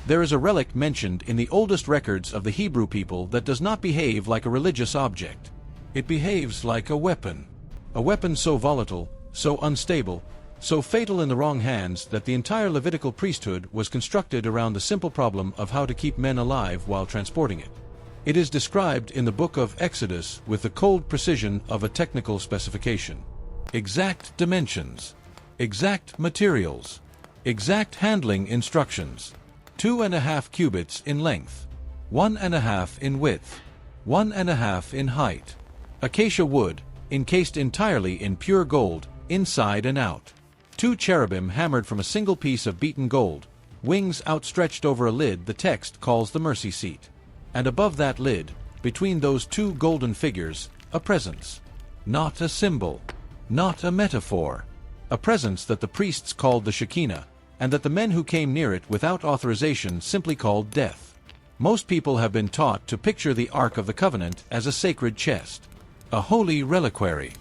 There is a relic mentioned in the oldest records of the Hebrew people that does not behave like a religious object. It behaves like a weapon. A weapon so volatile, so unstable, so fatal in the wrong hands that the entire Levitical priesthood was constructed around the simple problem of how to keep men alive while transporting it. It is described in the book of Exodus with the cold precision of a technical specification. Exact dimensions, exact materials, exact handling instructions. 2.5 cubits in length, 1.5 in width, 1.5 in height. Acacia wood, encased entirely in pure gold, inside and out. 2 cherubim hammered from a single piece of beaten gold, wings outstretched over a lid the text calls the mercy seat. And above that lid, between those 2 golden figures, a presence. Not a symbol, not a metaphor. A presence that the priests called the Shekinah, and that the men who came near it without authorization simply called death. Most people have been taught to picture the Ark of the Covenant as a sacred chest, a holy reliquary,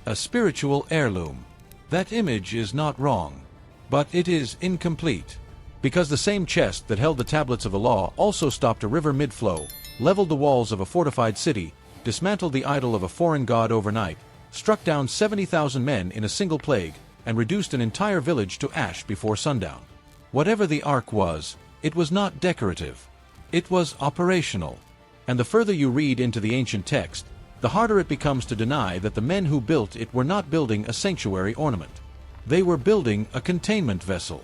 a spiritual heirloom. That image is not wrong, but it is incomplete, because the same chest that held the tablets of the law also stopped a river mid-flow, leveled the walls of a fortified city, dismantled the idol of a foreign god overnight, struck down 70,000 men in a single plague, and reduced an entire village to ash before sundown. Whatever the ark was, it was not decorative. It was operational. And the further you read into the ancient text, the harder it becomes to deny that the men who built it were not building a sanctuary ornament. They were building a containment vessel.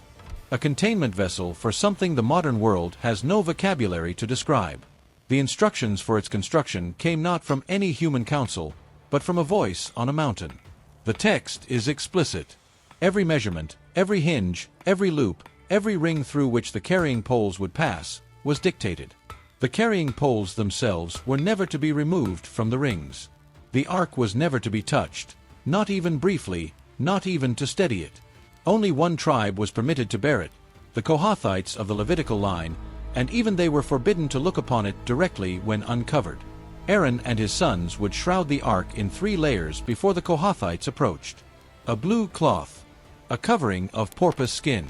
A containment vessel for something the modern world has no vocabulary to describe. The instructions for its construction came not from any human counsel, but from a voice on a mountain. The text is explicit. Every measurement, every hinge, every loop, every ring through which the carrying poles would pass, was dictated. The carrying poles themselves were never to be removed from the rings. The ark was never to be touched, not even briefly, not even to steady it. Only one tribe was permitted to bear it, the Kohathites of the Levitical line, and even they were forbidden to look upon it directly when uncovered. Aaron and his sons would shroud the ark in 3 layers before the Kohathites approached. A blue cloth, a covering of porpoise skin,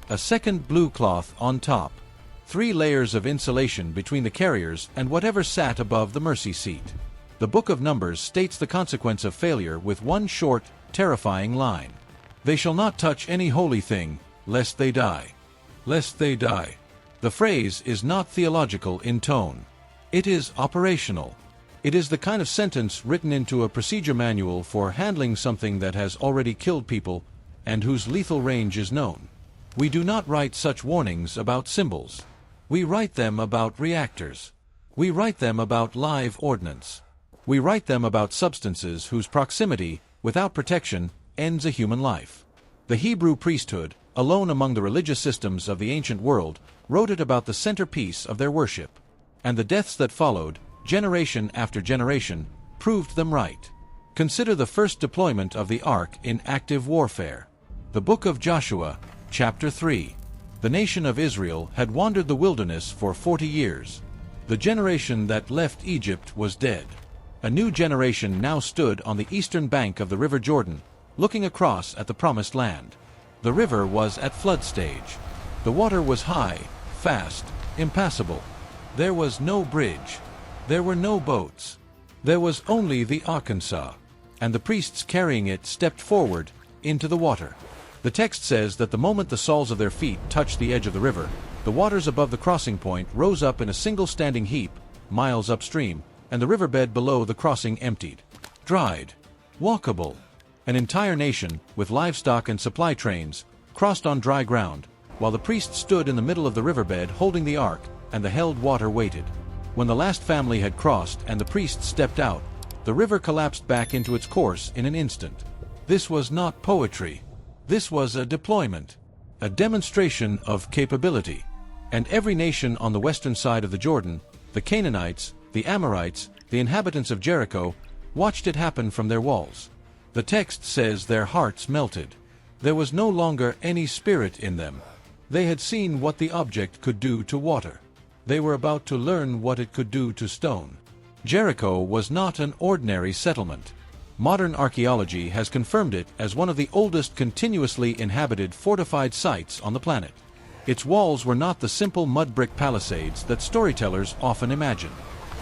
a second blue cloth on top, 3 layers of insulation between the carriers and whatever sat above the mercy seat. The Book of Numbers states the consequence of failure with one short, terrifying line. They shall not touch any holy thing, lest they die. Lest they die. The phrase is not theological in tone. It is operational. It is the kind of sentence written into a procedure manual for handling something that has already killed people and whose lethal range is known. We do not write such warnings about symbols. We write them about reactors. We write them about live ordnance. We write them about substances whose proximity, without protection, ends a human life. The Hebrew priesthood, alone among the religious systems of the ancient world, wrote it about the centerpiece of their worship. And the deaths that followed, generation after generation, proved them right. Consider the first deployment of the ark in active warfare. The Book of Joshua, chapter 3. The nation of Israel had wandered the wilderness for 40 years. The generation that left Egypt was dead. A new generation now stood on the eastern bank of the river Jordan, looking across at the promised land. The river was at flood stage. The water was high, fast, impassable. There was no bridge. There were no boats. There was only the Arkansas, and the priests carrying it stepped forward into the water. The text says that the moment the soles of their feet touched the edge of the river, the waters above the crossing point rose up in a single standing heap, miles upstream, and the riverbed below the crossing emptied, dried, walkable. An entire nation, with livestock and supply trains, crossed on dry ground, while the priests stood in the middle of the riverbed holding the ark, and the held water waited. When the last family had crossed and the priests stepped out, the river collapsed back into its course in an instant. This was not poetry. This was a deployment, a demonstration of capability. And every nation on the western side of the Jordan, the Canaanites, the Amorites, the inhabitants of Jericho, watched it happen from their walls. The text says their hearts melted. There was no longer any spirit in them. They had seen what the object could do to water. They were about to learn what it could do to stone. Jericho was not an ordinary settlement. Modern archaeology has confirmed it as one of the oldest continuously inhabited fortified sites on the planet. Its walls were not the simple mud brick palisades that storytellers often imagine.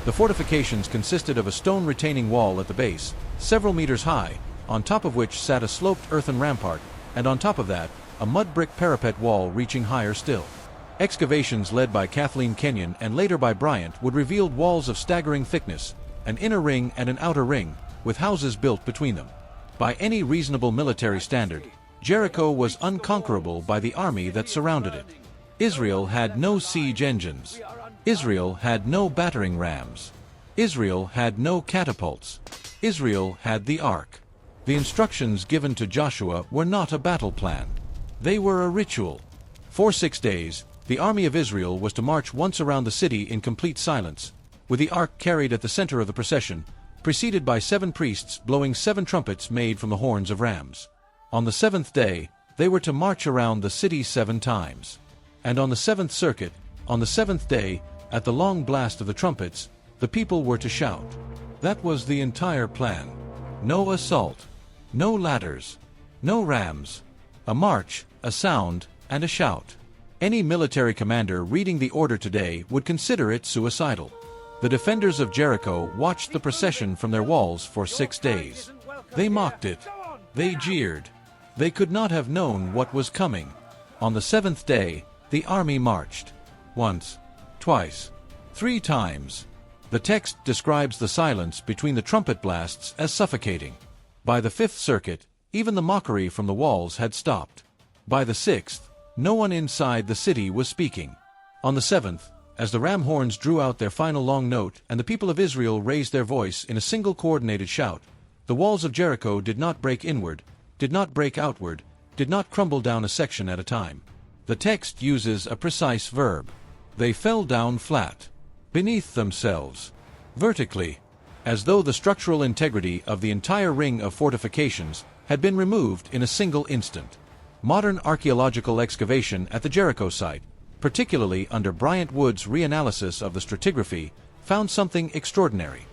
The fortifications consisted of a stone retaining wall at the base, several meters high, on top of which sat a sloped earthen rampart, and on top of that, a mud brick parapet wall reaching higher still. Excavations led by Kathleen Kenyon and later by Bryant would reveal walls of staggering thickness, an inner ring and an outer ring, with houses built between them. By any reasonable military standard, Jericho was unconquerable by the army that surrounded it. Israel had no siege engines. Israel had no battering rams. Israel had no catapults. Israel had the Ark. The instructions given to Joshua were not a battle plan. They were a ritual. For 6 days, the army of Israel was to march once around the city in complete silence, with the Ark carried at the center of the procession, preceded by 7 priests blowing 7 trumpets made from the horns of rams. On the 7th day, they were to march around the city 7 times. And on the 7th circuit, on the 7th day, at the long blast of the trumpets, the people were to shout. That was the entire plan. No assault, no ladders, no rams. A march, a sound, and a shout. Any military commander reading the order today would consider it suicidal. The defenders of Jericho watched the procession from their walls for 6 days. They mocked it. They jeered. They could not have known what was coming. On the 7th day, the army marched. Once, twice, 3 times. The text describes the silence between the trumpet blasts as suffocating. By the 5th circuit, even the mockery from the walls had stopped. By the 6th, no one inside the city was speaking. On the 7th, as the ram horns drew out their final long note and the people of Israel raised their voice in a single coordinated shout, the walls of Jericho did not break inward, did not break outward, did not crumble down a section at a time. The text uses a precise verb. They fell down flat, beneath themselves, vertically, as though the structural integrity of the entire ring of fortifications had been removed in a single instant. Modern archaeological excavation at the Jericho site, particularly under Bryant Wood's reanalysis of the stratigraphy, found something extraordinary.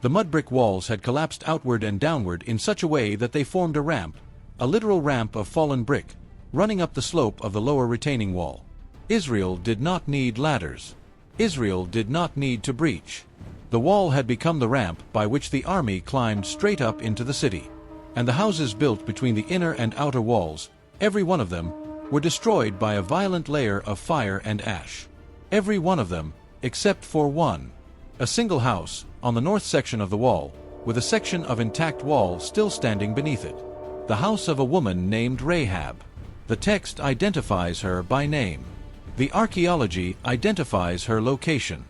The mud brick walls had collapsed outward and downward in such a way that they formed a ramp, a literal ramp of fallen brick, running up the slope of the lower retaining wall. Israel did not need ladders. Israel did not need to breach. The wall had become the ramp by which the army climbed straight up into the city. And the houses built between the inner and outer walls, every one of them, were destroyed by a violent layer of fire and ash. Every one of them, except for one. A single house, on the north section of the wall, with a section of intact wall still standing beneath it. The house of a woman named Rahab. The text identifies her by name. The archaeology identifies her location.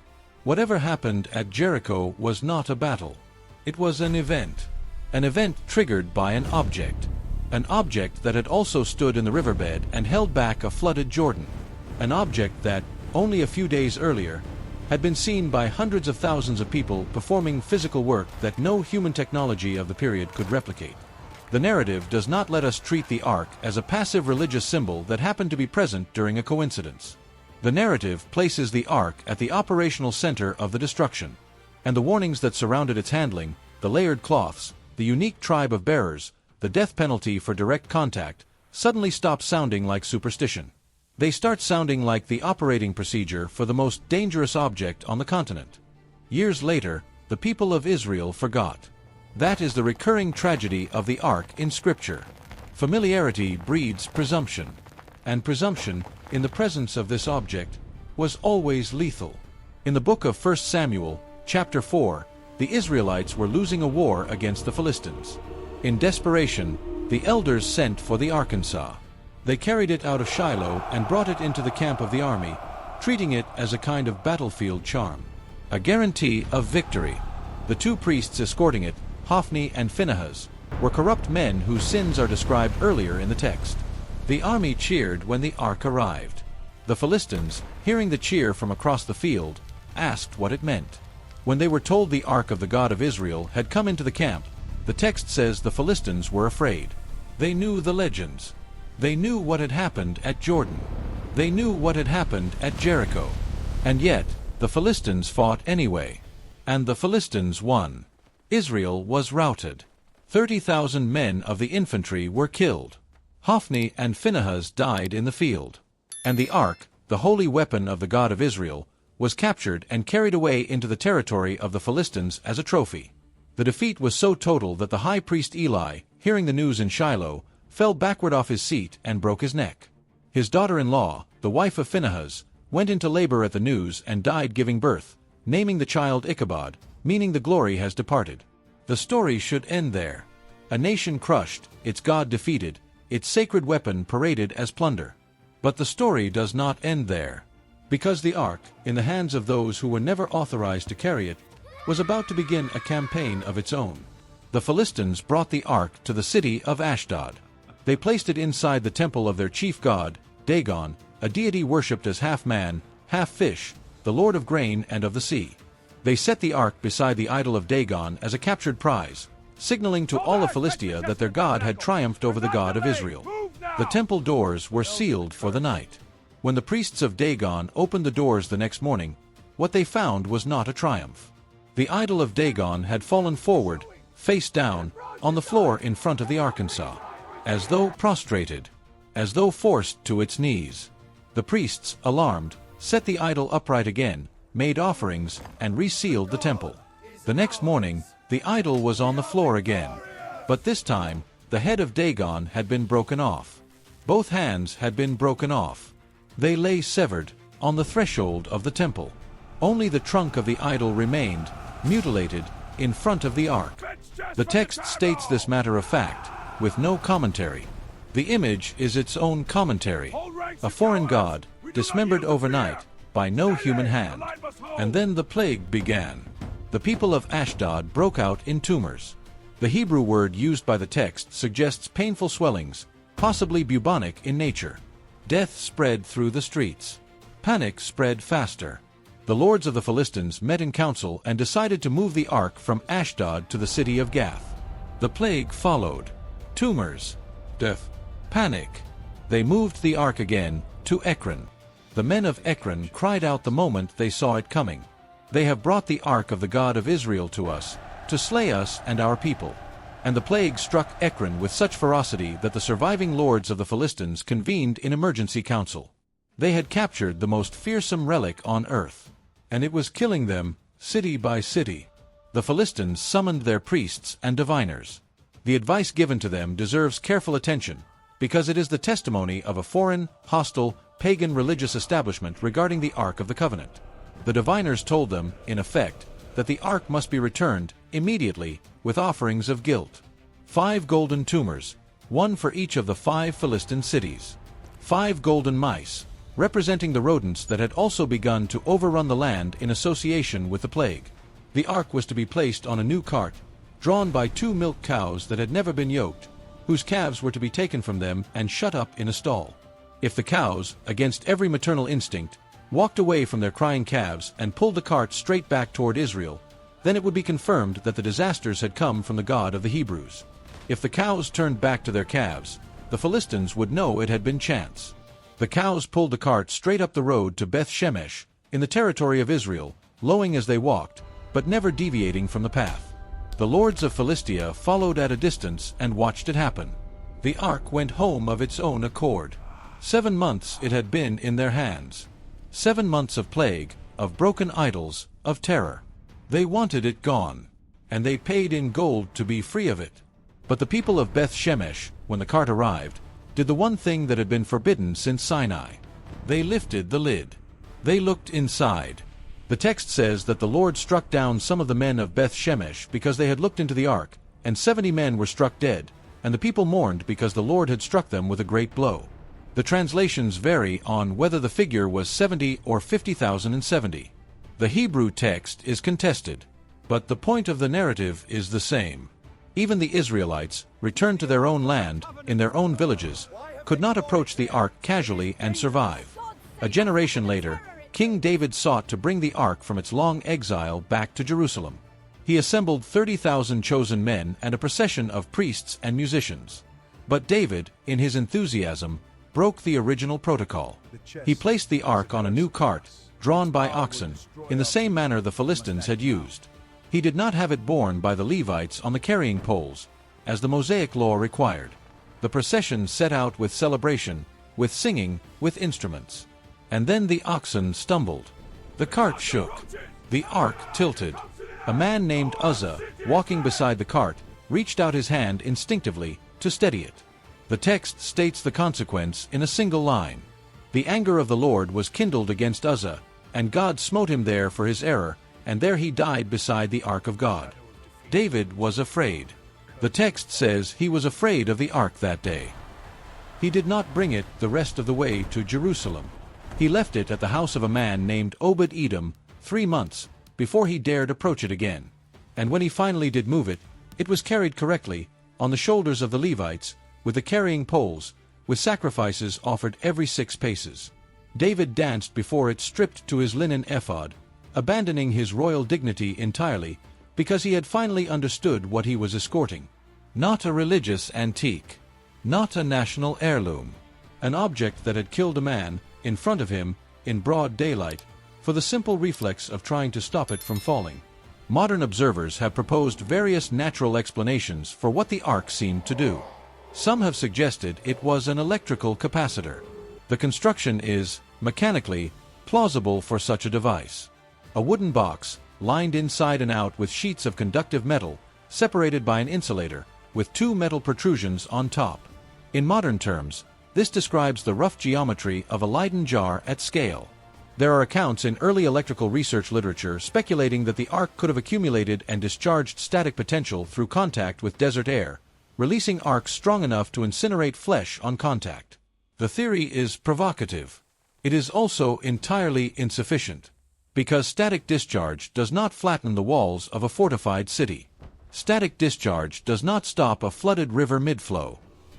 Whatever happened at Jericho was not a battle. It was an event. An event triggered by an object. An object that had also stood in the riverbed and held back a flooded Jordan. An object that, only a few days earlier, had been seen by hundreds of thousands of people performing physical work that no human technology of the period could replicate. The narrative does not let us treat the Ark as a passive religious symbol that happened to be present during a coincidence. The narrative places the Ark at the operational center of the destruction, and the warnings that surrounded its handling, the layered cloths, the unique tribe of bearers, the death penalty for direct contact, suddenly stop sounding like superstition. They start sounding like the operating procedure for the most dangerous object on the continent. Years later, the people of Israel forgot. That is the recurring tragedy of the Ark in Scripture. Familiarity breeds presumption, and presumption, in the presence of this object, was always lethal. In the book of 1 Samuel, chapter 4, the Israelites were losing a war against the Philistines. In desperation, the elders sent for the Arkansas. They carried it out of Shiloh and brought it into the camp of the army, treating it as a kind of battlefield charm, a guarantee of victory. The 2 priests escorting it, Hophni and Phinehas, were corrupt men whose sins are described earlier in the text. The army cheered when the Ark arrived. The Philistines, hearing the cheer from across the field, asked what it meant. When they were told the Ark of the God of Israel had come into the camp, the text says the Philistines were afraid. They knew the legends. They knew what had happened at Jordan. They knew what had happened at Jericho. And yet, the Philistines fought anyway. And the Philistines won. Israel was routed. 30,000 men of the infantry were killed. Hophni and Phinehas died in the field. And the Ark, the holy weapon of the God of Israel, was captured and carried away into the territory of the Philistines as a trophy. The defeat was so total that the high priest Eli, hearing the news in Shiloh, fell backward off his seat and broke his neck. His daughter-in-law, the wife of Phinehas, went into labor at the news and died giving birth, naming the child Ichabod, meaning the glory has departed. The story should end there. A nation crushed, its God defeated, its sacred weapon paraded as plunder. But the story does not end there. Because the ark, in the hands of those who were never authorized to carry it, was about to begin a campaign of its own. The Philistines brought the ark to the city of Ashdod. They placed it inside the temple of their chief god, Dagon, a deity worshipped as half man, half fish, the lord of grain and of the sea. They set the ark beside the idol of Dagon as a captured prize, signaling to all of Philistia that their god had triumphed over the God of Israel. The temple doors were sealed for the night. When the priests of Dagon opened the doors the next morning, what they found was not a triumph. The idol of Dagon had fallen forward, face down, on the floor in front of the Arkansas, as though prostrated, as though forced to its knees. The priests, alarmed, set the idol upright again, made offerings, and resealed the temple. The next morning, the idol was on the floor again. But this time, the head of Dagon had been broken off. Both hands had been broken off. They lay severed, on the threshold of the temple. Only the trunk of the idol remained, mutilated, in front of the ark. The text states this matter of fact, with no commentary. The image is its own commentary. A foreign god, dismembered overnight, by no human hand. And then the plague began. The people of Ashdod broke out in tumors. The Hebrew word used by the text suggests painful swellings, possibly bubonic in nature. Death spread through the streets. Panic spread faster. The lords of the Philistines met in council and decided to move the ark from Ashdod to the city of Gath. The plague followed. Tumors. Death. Panic. They moved the ark again, to Ekron. The men of Ekron cried out the moment they saw it coming. They have brought the ark of the God of Israel to us, to slay us and our people. And the plague struck Ekron with such ferocity that the surviving lords of the Philistines convened in emergency council. They had captured the most fearsome relic on earth, and it was killing them, city by city. The Philistines summoned their priests and diviners. The advice given to them deserves careful attention, because it is the testimony of a foreign, hostile, pagan religious establishment regarding the Ark of the Covenant. The diviners told them, in effect, that the ark must be returned immediately with offerings of guilt. 5 golden tumors, one for each of the 5 Philistine cities. 5 golden mice, representing the rodents that had also begun to overrun the land in association with the plague. The ark was to be placed on a new cart, drawn by 2 milk cows that had never been yoked, whose calves were to be taken from them and shut up in a stall. If the cows, against every maternal instinct, walked away from their crying calves and pulled the cart straight back toward Israel, then it would be confirmed that the disasters had come from the God of the Hebrews. If the cows turned back to their calves, the Philistines would know it had been chance. The cows pulled the cart straight up the road to Beth Shemesh, in the territory of Israel, lowing as they walked, but never deviating from the path. The lords of Philistia followed at a distance and watched it happen. The ark went home of its own accord. 7 months it had been in their hands. 7 months of plague, of broken idols, of terror. They wanted it gone, and they paid in gold to be free of it. But the people of Beth Shemesh, when the cart arrived, did the one thing that had been forbidden since Sinai. They lifted the lid. They looked inside. The text says that the Lord struck down some of the men of Beth Shemesh because they had looked into the ark, and 70 men were struck dead, and the people mourned because the Lord had struck them with a great blow. The translations vary on whether the figure was 70 or 50,070. The Hebrew text is contested, but the point of the narrative is the same. Even the Israelites, returned to their own land, in their own villages, could not approach the ark casually and survive. A generation later, King David sought to bring the ark from its long exile back to Jerusalem. He assembled 30,000 chosen men and a procession of priests and musicians. But David, in his enthusiasm, broke the original protocol. He placed the ark on a new cart, drawn by oxen, in the same manner the Philistines had used. He did not have it borne by the Levites on the carrying poles, as the Mosaic law required. The procession set out with celebration, with singing, with instruments. And then the oxen stumbled. The cart shook. The ark tilted. A man named Uzzah, walking beside the cart, reached out his hand instinctively to steady it. The text states the consequence in a single line. The anger of the Lord was kindled against Uzzah, and God smote him there for his error, and there he died beside the ark of God. David was afraid. The text says he was afraid of the ark that day. He did not bring it the rest of the way to Jerusalem. He left it at the house of a man named Obed-Edom 3 months before he dared approach it again. And when he finally did move it, it was carried correctly, on the shoulders of the Levites, with the carrying poles, with sacrifices offered every 6 paces. David danced before it stripped to his linen ephod, abandoning his royal dignity entirely, because he had finally understood what he was escorting. Not a religious antique. Not a national heirloom. An object that had killed a man, in front of him, in broad daylight, for the simple reflex of trying to stop it from falling. Modern observers have proposed various natural explanations for what the ark seemed to do. Some have suggested it was an electrical capacitor. The construction is, mechanically, plausible for such a device. A wooden box, lined inside and out with sheets of conductive metal, separated by an insulator, with 2 metal protrusions on top. In modern terms, this describes the rough geometry of a Leyden jar at scale. There are accounts in early electrical research literature speculating that the ark could have accumulated and discharged static potential through contact with desert air, releasing arcs strong enough to incinerate flesh on contact. The theory is provocative. It is also entirely insufficient, because static discharge does not flatten the walls of a fortified city. Static discharge does not stop a flooded river mid-flow.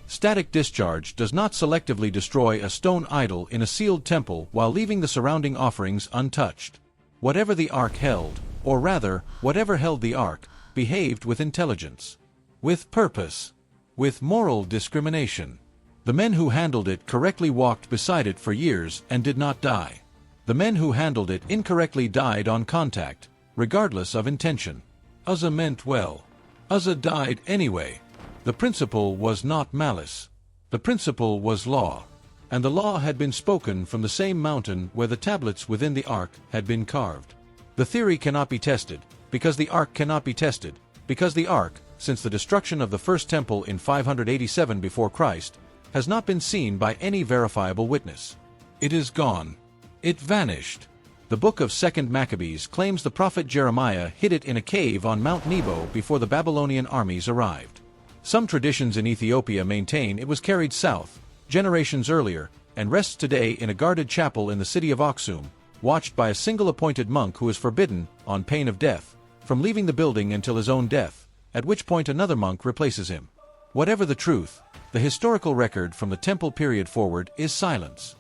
Static discharge does not selectively destroy a stone idol in a sealed temple while leaving the surrounding offerings untouched. Whatever the ark held, or rather, whatever held the ark, behaved with intelligence, with purpose, with moral discrimination. The men who handled it correctly walked beside it for years and did not die. The men who handled it incorrectly died on contact, regardless of intention. Uzzah meant well. Uzzah died anyway. The principle was not malice. The principle was law. And the law had been spoken from the same mountain where the tablets within the ark had been carved. The theory cannot be tested, because the ark cannot be tested, because the ark, since the destruction of the first temple in 587 before Christ, has not been seen by any verifiable witness. It is gone. It vanished. The book of 2nd Maccabees claims the prophet Jeremiah hid it in a cave on Mount Nebo before the Babylonian armies arrived. Some traditions in Ethiopia maintain it was carried south, generations earlier, and rests today in a guarded chapel in the city of Aksum, watched by a single appointed monk who is forbidden, on pain of death, from leaving the building until his own death, at which point another monk replaces him. Whatever the truth, the historical record from the temple period forward is silence.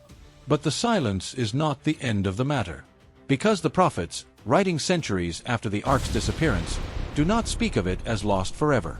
But the silence is not the end of the matter. Because the prophets, writing centuries after the ark's disappearance, do not speak of it as lost forever.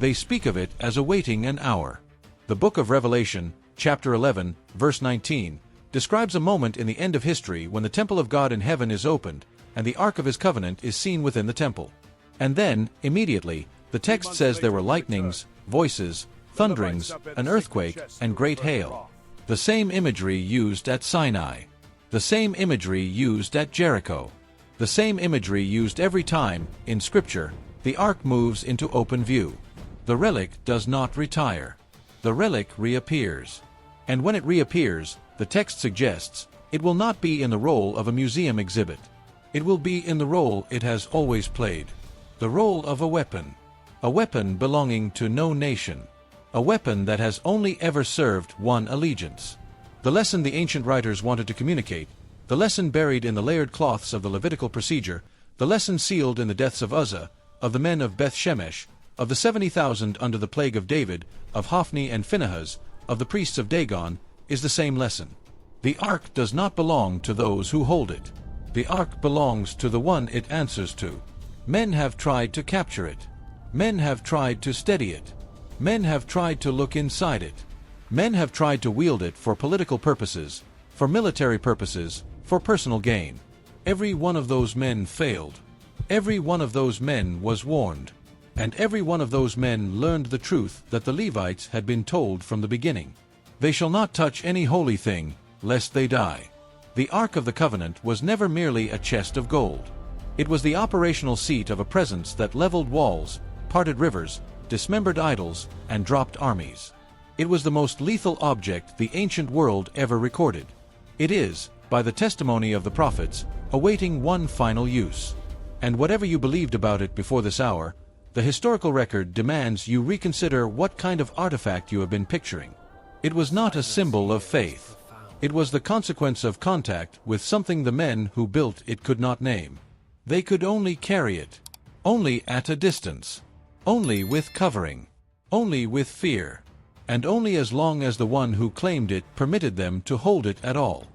They speak of it as awaiting an hour. The book of Revelation, chapter 11, verse 19, describes a moment in the end of history when the temple of God in heaven is opened, and the ark of his covenant is seen within the temple. And then, immediately, the text says there were lightnings, voices, thunderings, an earthquake, and great hail. The same imagery used at Sinai. The same imagery used at Jericho. The same imagery used every time, in Scripture, the ark moves into open view. The relic does not retire. The relic reappears. And when it reappears, the text suggests, it will not be in the role of a museum exhibit. It will be in the role it has always played. The role of a weapon. A weapon belonging to no nation. A weapon that has only ever served one allegiance. The lesson the ancient writers wanted to communicate, the lesson buried in the layered cloths of the Levitical procedure, the lesson sealed in the deaths of Uzzah, of the men of Beth Shemesh, of the 70,000 under the plague of David, of Hophni and Phinehas, of the priests of Dagon, is the same lesson. The ark does not belong to those who hold it. The ark belongs to the one it answers to. Men have tried to capture it. Men have tried to steady it. Men have tried to look inside it. Men have tried to wield it for political purposes, for military purposes, for personal gain. Every one of those men failed. Every one of those men was warned. And every one of those men learned the truth that the Levites had been told from the beginning. They shall not touch any holy thing, lest they die. The Ark of the Covenant was never merely a chest of gold. It was the operational seat of a presence that leveled walls, parted rivers, dismembered idols, and dropped armies. It was the most lethal object the ancient world ever recorded. It is, by the testimony of the prophets, awaiting one final use. And whatever you believed about it before this hour, the historical record demands you reconsider what kind of artifact you have been picturing. It was not a symbol of faith. It was the consequence of contact with something the men who built it could not name. They could only carry it. Only at a distance. Only with covering. Only with fear. And only as long as the one who claimed it permitted them to hold it at all.